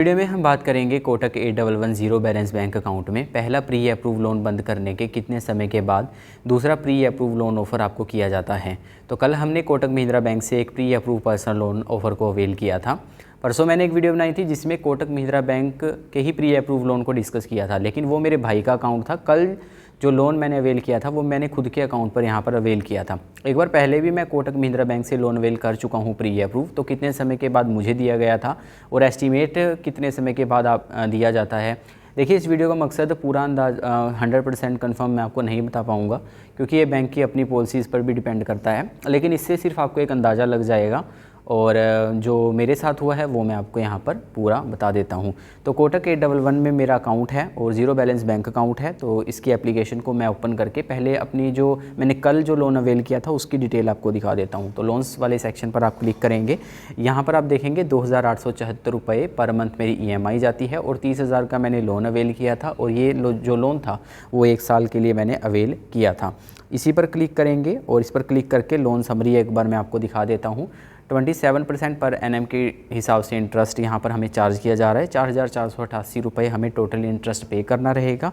Video में हम बात करेंगे कोटक 8110 बैलेंस बैंक अकाउंट में पहला प्री अप्रूव लोन बंद करने के कितने समय के बाद दूसरा प्री अप्रूव लोन ऑफ़र आपको किया जाता है। तो कल हमने कोटक महिंद्रा बैंक से एक pre approve personal loan offer को अवेल किया था। परसों मैंने एक वीडियो बनाई थी जिसमें कोटक महिंद्रा बैंक के ही प्री अप्रूव लोन को डिस्कस किया था, लेकिन वो मेरे भाई का अकाउंट था। कल जो लोन मैंने अवेल किया था वो मैंने खुद के अकाउंट पर यहाँ पर अवेल किया था। एक बार पहले भी मैं कोटक महिंद्रा बैंक से लोन अवेल कर चुका हूँ प्री अप्रूव, तो कितने समय के बाद मुझे दिया गया था और एस्टीमेट कितने समय के बाद आप दिया जाता है। देखिए, इस वीडियो का मकसद पूरा अंदाज 100% कन्फर्म मैं आपको नहीं बता पाऊँगा, क्योंकि ये बैंक की अपनी पॉलिसीज़ पर भी डिपेंड करता है, लेकिन इससे सिर्फ आपको एक अंदाज़ा लग जाएगा। और जो मेरे साथ हुआ है वो मैं आपको यहाँ पर पूरा बता देता हूँ। तो कोटक 811 में मेरा अकाउंट है और ज़ीरो बैलेंस बैंक अकाउंट है। तो इसकी एप्लीकेशन को मैं ओपन करके पहले अपनी जो मैंने कल जो लोन अवेल किया था उसकी डिटेल आपको दिखा देता हूँ। तो लोन्स वाले सेक्शन पर आप क्लिक करेंगे, यहाँ पर आप देखेंगे 2874 रुपये पर मंथ मेरी EMI जाती है और 30,000 का मैंने लोन अवेल किया था और ये जो लोन था वो 1 साल के लिए मैंने अवेल किया था। इसी पर क्लिक करेंगे और इस पर क्लिक करके लोन समरी एक बार मैं आपको दिखा देता हूँ। 27% पर एनएम के हिसाब से इंटरेस्ट यहाँ पर हमें चार्ज किया जा रहा है। 4,488 रुपये हमें टोटल इंटरेस्ट पे करना रहेगा।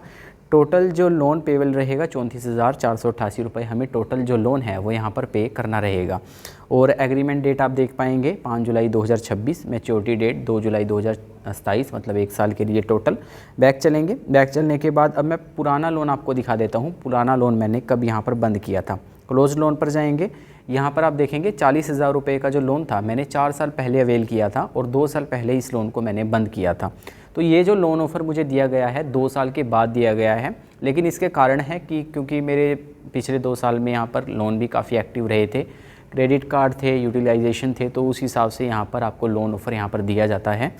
टोटल जो लोन पेबल रहेगा 34,488 रुपये हमें टोटल जो लोन है वो यहाँ पर पे करना रहेगा। और एग्रीमेंट डेट आप देख पाएंगे 5 जुलाई 2026, मैच्योरिटी डेट 2 जुलाई 2027, मतलब 1 साल के लिए टोटल। बैक चलेंगे, बैक चलने के बाद अब मैं पुराना लोन आपको दिखा देता हूँ। पुराना लोन मैंने कब यहाँ पर बंद किया था। क्लोज लोन पर जाएंगे, यहाँ पर आप देखेंगे 40,000 रुपये का जो लोन था मैंने 4 साल पहले अवेल किया था और 2 साल पहले इस लोन को मैंने बंद किया था। तो ये जो लोन ऑफ़र मुझे दिया गया है 2 साल के बाद दिया गया है, लेकिन इसके कारण है कि क्योंकि मेरे पिछले 2 साल में यहाँ पर लोन भी काफ़ी एक्टिव रहे थे, क्रेडिट कार्ड थे, यूटिलाइजेशन थे, तो उस हिसाब से यहाँ पर आपको लोन ऑफ़र यहाँ पर दिया जाता है।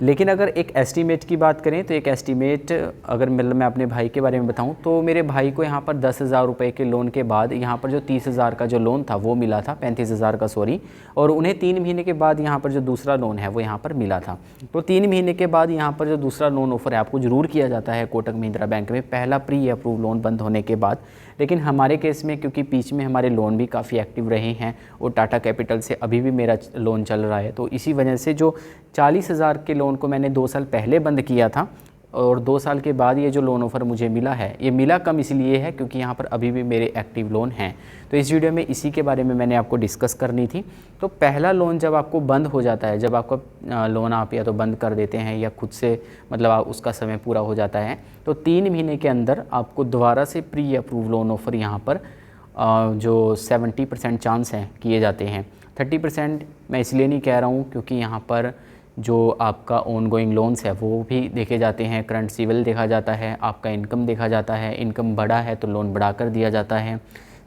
लेकिन अगर एक एस्टीमेट की बात करें तो एक एस्टीमेट अगर मतलब मैं अपने भाई के बारे में बताऊं तो मेरे भाई को यहाँ पर 10,000 रुपये के लोन के बाद यहाँ पर जो 30,000 का जो लोन था वो मिला था, 35,000 का सॉरी, और उन्हें 3 महीने के बाद यहाँ पर जो दूसरा लोन है वो यहाँ पर मिला था। तो 3 महीने के बाद यहाँ पर जो दूसरा लोन ऑफ़र है आपको ज़रूर किया जाता है कोटक महिंद्रा बैंक में पहला प्री अप्रूव लोन बंद होने के बाद। लेकिन हमारे केस में क्योंकि बीच में हमारे लोन भी काफ़ी एक्टिव रहे हैं और टाटा कैपिटल से अभी भी मेरा लोन चल रहा है, तो इसी वजह से जो 40,000 के लोन को मैंने 2 साल पहले बंद किया था और 2 साल के बाद ये जो लोन ऑफ़र मुझे मिला है, ये मिला कम इसलिए है क्योंकि यहाँ पर अभी भी मेरे एक्टिव लोन हैं। तो इस वीडियो में इसी के बारे में मैंने आपको डिस्कस करनी थी। तो पहला लोन जब आपको बंद हो जाता है, जब आपका लोन आप या तो बंद कर देते हैं या खुद से मतलब उसका समय पूरा हो जाता है, तो 3 महीने के अंदर आपको दोबारा से प्री अप्रूव लोन ऑफ़र यहाँ पर जो 70% चांस हैं किए जाते हैं। 30% मैं इसलिए नहीं कह रहा हूँ क्योंकि यहाँ पर जो आपका ऑनगोइंग लोन्स है वो भी देखे जाते हैं, करंट सिविल देखा जाता है, आपका इनकम देखा जाता है। इनकम बढ़ा है तो लोन बढ़ा कर दिया जाता है,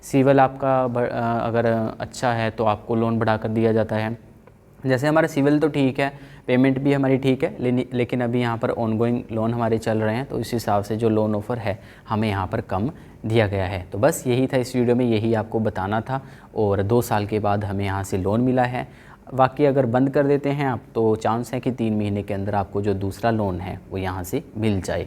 सिविल आपका अगर अच्छा है तो आपको लोन बढ़ा कर दिया जाता है। जैसे हमारा सिविल तो ठीक है, पेमेंट भी हमारी ठीक है, लेकिन अभी यहाँ पर ऑनगोइंग लोन हमारे चल रहे हैं, तो इस हिसाब से जो लोन ऑफ़र है हमें यहाँ पर कम दिया गया है। तो बस यही था इस वीडियो में, यही आपको बताना था। और 2 साल के बाद हमें यहाँ से लोन मिला है। बाकी अगर बंद कर देते हैं आप तो चांस है कि 3 महीने के अंदर आपको जो दूसरा लोन है वो यहाँ से मिल जाए।